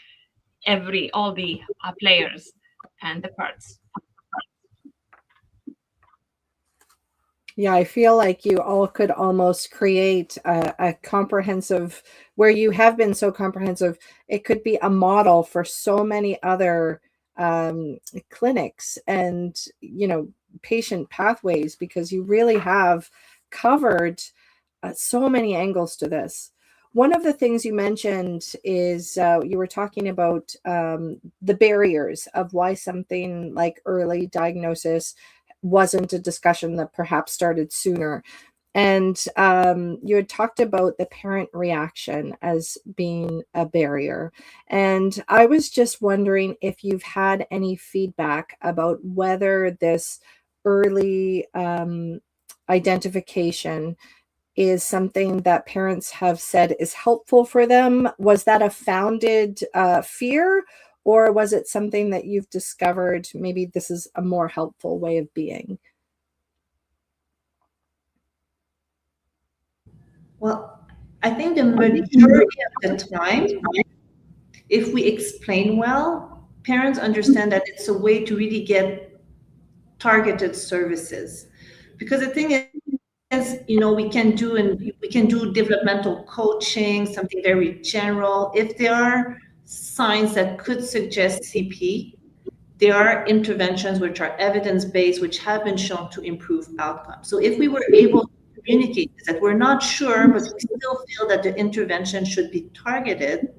all the players and the parts. Yeah, I feel like you all could almost create a comprehensive, where you have been so comprehensive, it could be a model for so many other clinics and, patient pathways, because you really have covered so many angles to this. One of the things you mentioned is you were talking about the barriers of why something like early diagnosis wasn't a discussion that perhaps started sooner. And you had talked about the parent reaction as being a barrier. And I was just wondering if you've had any feedback about whether this early identification is something that parents have said is helpful for them. Was that a founded fear, or was it something that you've discovered maybe this is a more helpful way of being? Well, I think the majority of the time, if we explain well, parents understand that it's a way to really get targeted services. Because the thing is, we can do developmental coaching, something very general. If there are signs that could suggest CP, there are interventions which are evidence-based, which have been shown to improve outcomes. So if we were able to communicate that we're not sure, but we still feel that the intervention should be targeted,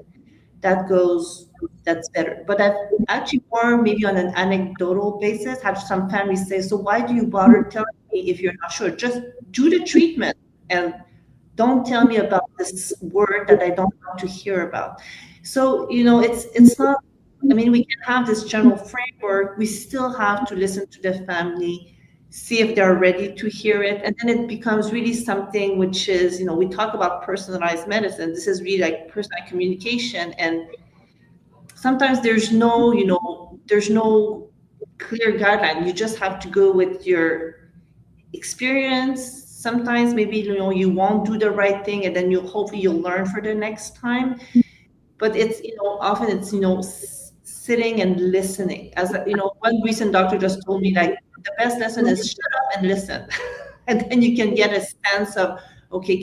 that's better. But I've actually more maybe on an anecdotal basis had some families say, so why do you bother telling me if you're not sure? Just do the treatment and don't tell me about this word that I don't want to hear about. So, it's not, I mean, we can have this general framework. We still have to listen to the family, see if they're ready to hear it. And then it becomes really something which is, we talk about personalized medicine. This is really like personal communication. And sometimes there's no clear guideline. You just have to go with your experience. Sometimes maybe, you won't do the right thing, and then hopefully you'll learn for the next time. But it's, often it's, sitting and listening. As one recent doctor just told me, like, the best lesson is shut up and listen. And then you can get a sense of, okay,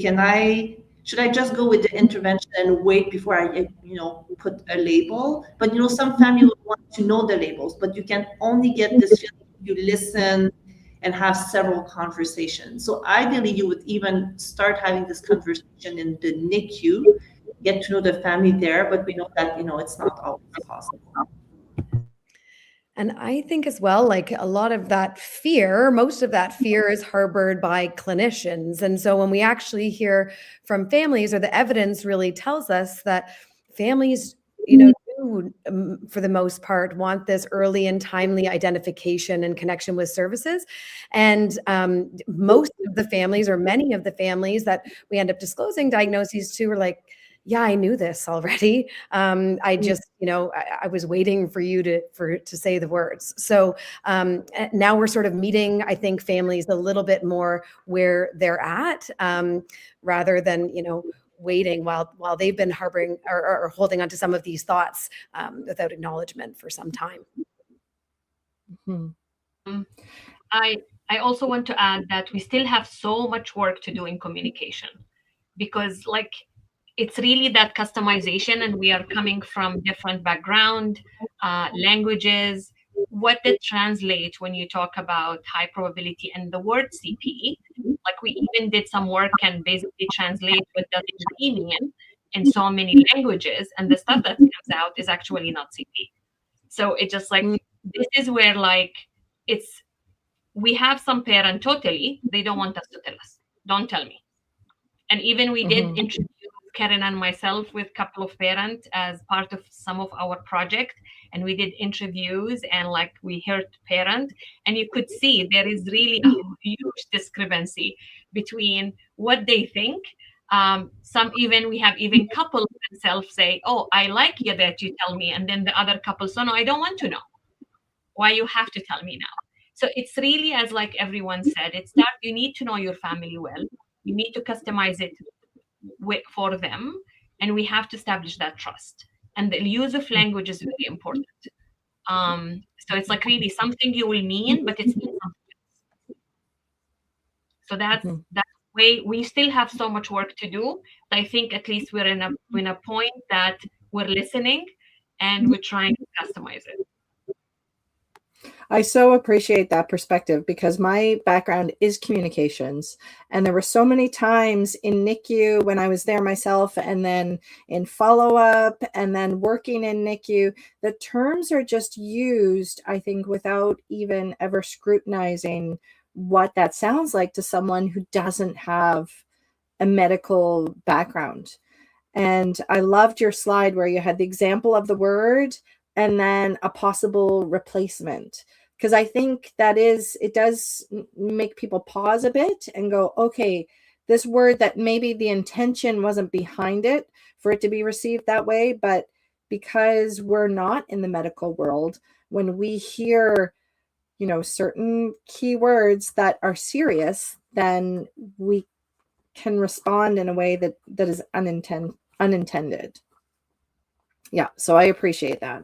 should I just go with the intervention and wait before I, put a label? But, some family would want to know the labels, but you can only get this feeling if you listen and have several conversations. So ideally, you would even start having this conversation in the NICU, get to know the family there, but we know that, it's not always possible. And I think as well, like a lot of that fear, most of that fear is harbored by clinicians. And so when we actually hear from families, or the evidence really tells us that families, do, for the most part, want this early and timely identification and connection with services. And most of the families, or many of the families that we end up disclosing diagnoses to, are like, yeah, I knew this already. I just, I was waiting for you to say the words. So now we're sort of meeting, I think, families a little bit more where they're at, rather than, waiting while they've been harboring or holding on to some of these thoughts without acknowledgement for some time. Mm-hmm. I also want to add that we still have so much work to do in communication, because it's really that customization, and we are coming from different background, languages. What did translate when you talk about high probability and the word CP? Like, we even did some work and basically translate what does CP mean in so many languages, and the stuff that comes out is actually not CP. So it just this is where we have some parent totally, they don't want us to tell us, don't tell me. And even we did introduce Karen and myself with a couple of parents as part of some of our project, and we did interviews, and we heard parent, and you could see there is really a huge discrepancy between what they think. We have even couples themselves say, oh, I like you that you tell me, and then the other couple, so no, I don't want to know. Why you have to tell me now? So it's really, as everyone said, it's that you need to know your family well. You need to customize it for them, and we have to establish that trust. And the use of language is very important. So it's really something you will mean, but it's not something else. So that's way. We still have so much work to do. But I think at least we're in a point that we're listening and we're trying to customize it. I so appreciate that perspective, because my background is communications. And there were so many times in NICU when I was there myself, and then in follow-up, and then working in NICU, the terms are just used, I think, without even ever scrutinizing what that sounds like to someone who doesn't have a medical background. And I loved your slide where you had the example of the word and then a possible replacement, because I think it does make people pause a bit and go, okay, this word that maybe the intention wasn't behind it for it to be received that way, but because we're not in the medical world, when we hear, certain keywords that are serious, then we can respond in a way that is unintended. Yeah, so I appreciate that.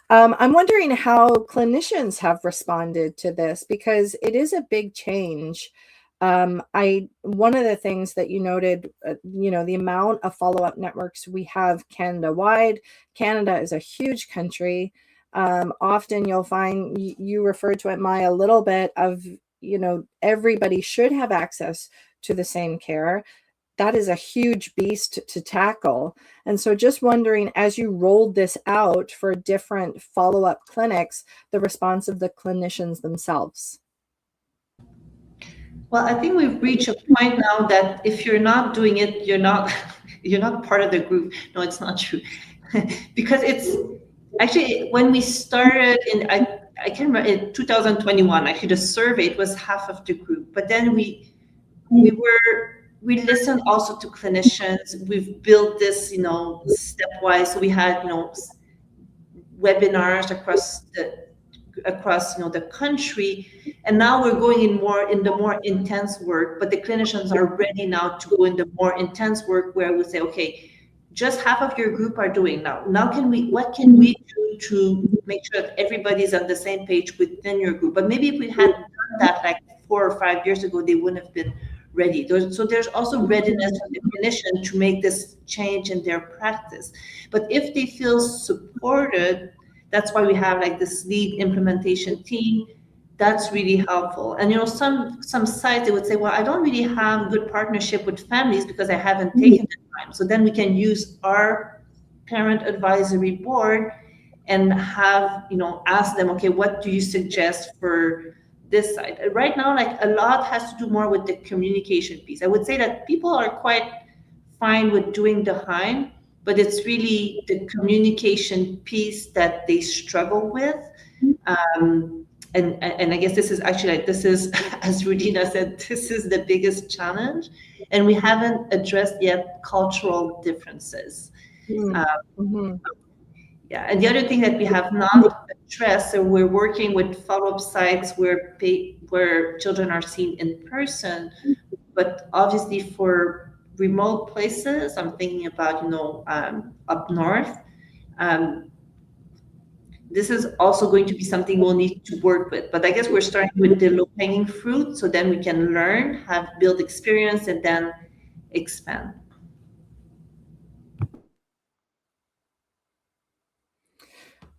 I'm wondering how clinicians have responded to this, because it is a big change. One of the things that you noted, the amount of follow-up networks we have Canada-wide. Canada is a huge country. Often you'll find, you referred to it, Maya, a little bit of, everybody should have access to the same care. That is a huge beast to tackle. And so just wondering, as you rolled this out for different follow-up clinics, the response of the clinicians themselves. Well, I think we've reached a point now that if you're not doing it, you're not part of the group. No, it's not true. Because it's actually, when we started I can remember in 2021, actually the survey, it was half of the group, but then we listened also to clinicians. We've built this, stepwise. So we had, webinars across the country, and now we're going in the more intense work. But the clinicians are ready now to go in the more intense work, where we say, okay, just half of your group are doing now. Now what can we do to make sure that everybody's on the same page within your group? But maybe if we had done that like 4 or 5 years ago, they wouldn't have been ready. So there's also readiness for the clinician to make this change in their practice. But if they feel supported, that's why we have like this lead implementation team. That's really helpful. And some sites, they would say, well, I don't really have good partnership with families because I haven't taken the time. So then we can use our parent advisory board and have, ask them, okay, what do you suggest for this side? Right now, like, a lot has to do more with the communication piece. I would say that people are quite fine with doing the HIME, but it's really the communication piece that they struggle with. And I guess this is actually, as Rudina said, this is the biggest challenge, and we haven't addressed yet cultural differences. Yeah, and the other thing that we have not addressed, so we're working with follow-up sites where children are seen in person, but obviously for remote places, I'm thinking about up north. This is also going to be something we'll need to work with. But I guess we're starting with the low-hanging fruit, so then we can learn, build experience, and then expand.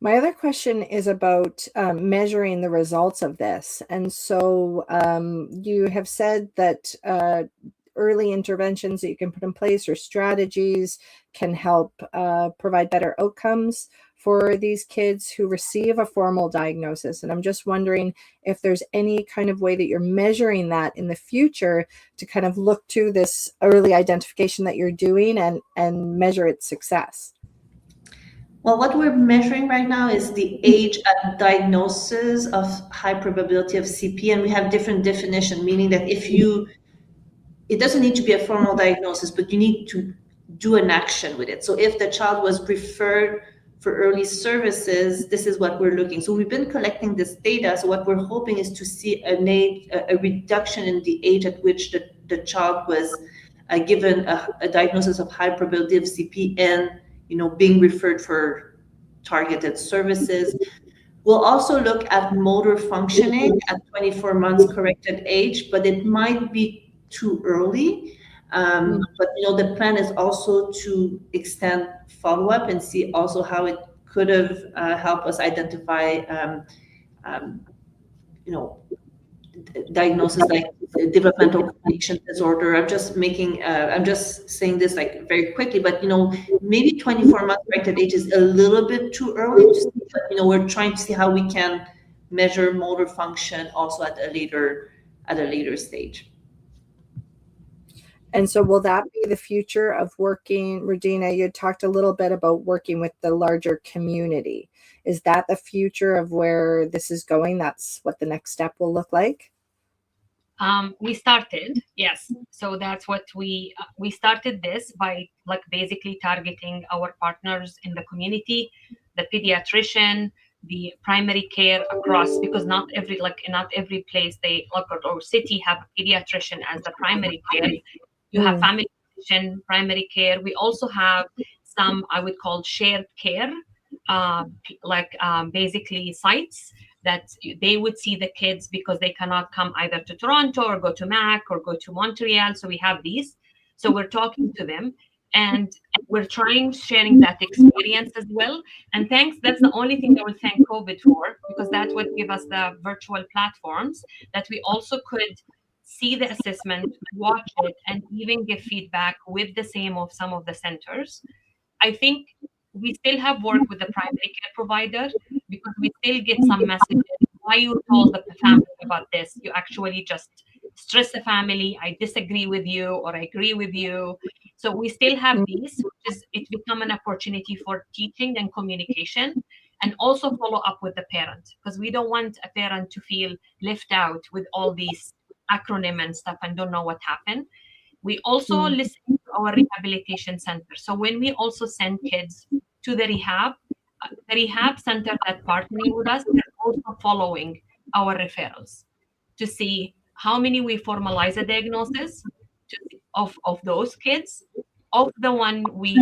My other question is about measuring the results of this. And so you have said that early interventions that you can put in place or strategies can help provide better outcomes for these kids who receive a formal diagnosis. And I'm just wondering if there's any kind of way that you're measuring that in the future to kind of look to this early identification that you're doing and measure its success. Well, what we're measuring right now is the age at diagnosis of high probability of CP, and we have different definition, meaning that it doesn't need to be a formal diagnosis, but you need to do an action with it. So if the child was referred for early services, this is what we're looking. So we've been collecting this data. So what we're hoping is to see a reduction in the age at which the child was given a diagnosis of high probability of CP and being referred for targeted services. We'll also look at motor functioning at 24 months corrected age, but it might be too early. But the plan is also to extend follow-up and see also how it could have helped us identify diagnosis like developmental connection disorder. I'm just saying this like very quickly, but maybe 24 months corrected age is a little bit too early. But we're trying to see how we can measure motor function also at a later at a later stage. And so will that be the future of working, Regina, you talked a little bit about working with the larger community. Is that the future of where this is going? That's what the next step will look like? We started, yes. So that's what we started this by like basically targeting our partners in the community, the pediatrician, the primary care across, because not every place they or city have a pediatrician as the primary care. You have family physician, primary care. We also have some I would call shared care, basically sites that they would see the kids because they cannot come either to Toronto or go to Mac or go to Montreal. So we have these. So we're talking to them and we're sharing that experience as well. And that's the only thing I would thank COVID for, because that's what gave us the virtual platforms that we also could see the assessment, watch it, and even give feedback with the same of some of the centers. I think we still have work with the primary care provider because we still get some messages. Why you told the family about this? You actually just stress the family. I disagree with you or I agree with you. So we still have these, which is it's become an opportunity for teaching and communication, and also follow up with the parent, because we don't want a parent to feel left out with all these acronym and stuff and don't know what happened. We also listen to our rehabilitation center. So when we also send kids to the rehab center that partnering with us, they're also following our referrals to see how many we formalize a diagnosis of those kids. Of the one we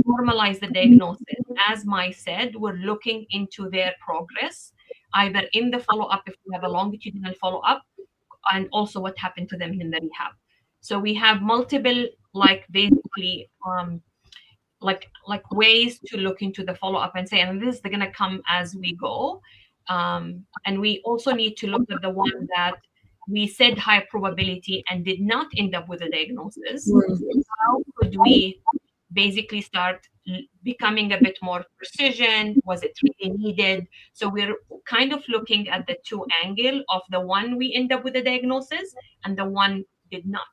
formalize the diagnosis, as Mai said, we're looking into their progress, either in the follow-up if we have a longitudinal follow-up, and also what happened to them in the rehab. So we have multiple, basically, ways to look into the follow-up and say, and this is going to come as we go. And we also need to look at the one that we said high probability and did not end up with a diagnosis. How could we basically start becoming a bit more precision? Was it really needed? So we're kind of looking at the two angle of the one we end up with a diagnosis and the one did not.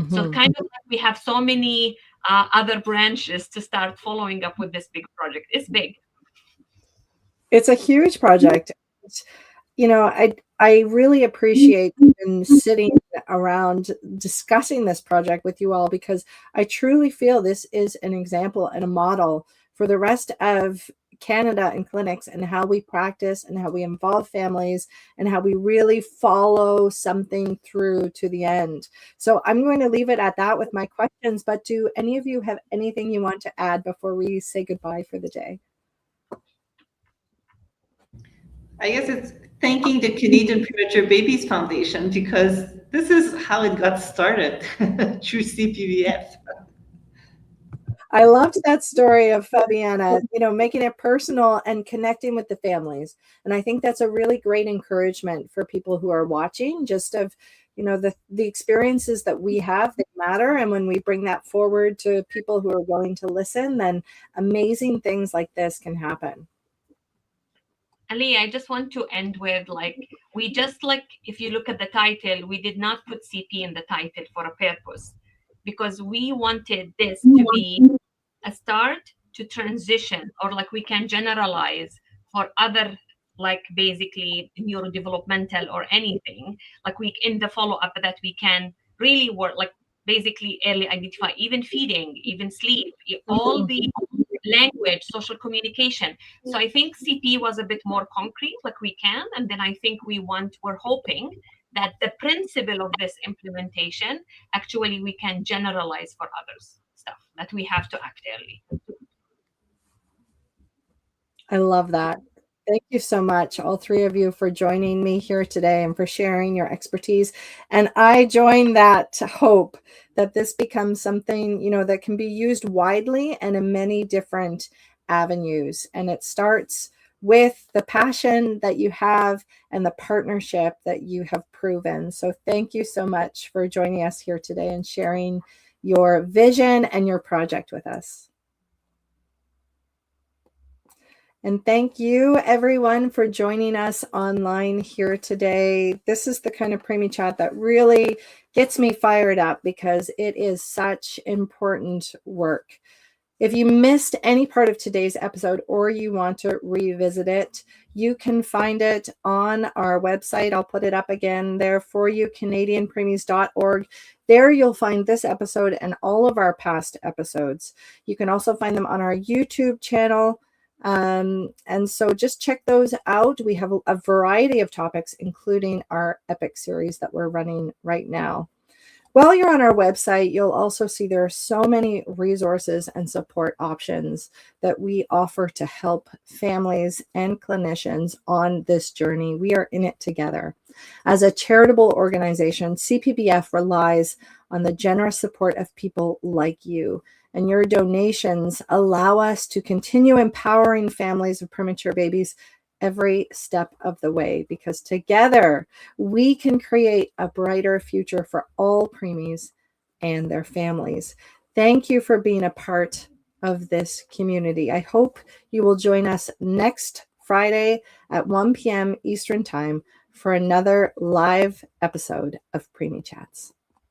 So kind of we have so many other branches to start following up with this big project. It's big. It's a huge project. You know, I really appreciate sitting around discussing this project with you all, because I truly feel this is an example and a model for the rest of Canada and clinics, and how we practice and how we involve families and how we really follow something through to the end. So I'm going to leave it at that with my questions, but do any of you have anything you want to add before we say goodbye for the day? I guess it's thanking the Canadian Premature Babies Foundation, because this is how it got started through CPVF. I loved that story of Fabiana, you know, making it personal and connecting with the families. And I think that's a really great encouragement for people who are watching, just of, you know, the experiences that we have, they matter. And when we bring that forward to people who are willing to listen, then amazing things like this can happen. Ali, I just want to end with, if you look at the title, we did not put CP in the title for a purpose, because we wanted this to be a start to transition, or we can generalize for other, basically neurodevelopmental or anything, we in the follow-up, that we can really work, basically early identify, even feeding, even sleep, all the language, social communication. So I think CP was a bit more concrete, we can, and then I think we're hoping that the principle of this implementation, actually we can generalize for others stuff, that we have to act early. I love that. Thank you so much, all three of you, for joining me here today and for sharing your expertise. And I join that hope that this becomes something, you know, that can be used widely and in many different avenues. And it starts with the passion that you have and the partnership that you have proven. So thank you so much for joining us here today and sharing your vision and your project with us. And thank you, everyone, for joining us online here today. This is the kind of preemie chat that really gets me fired up because it is such important work. If you missed any part of today's episode or you want to revisit it, you can find it on our website. I'll put it up again there for you, canadianpreemies.org. There you'll find this episode and all of our past episodes. You can also find them on our YouTube channel. And so just check those out. We have a variety of topics, including our EPIQ series that we're running right now. While you're on our website, you'll also see there are so many resources and support options that we offer to help families and clinicians on this journey. We are in it together. As a charitable organization, CPBF relies on the generous support of people like you, and your donations allow us to continue empowering families of premature babies every step of the way, because together we can create a brighter future for all preemies and their families. Thank you for being a part of this community. I hope you will join us next Friday at 1 p.m. Eastern Time for another live episode of Preemie Chats.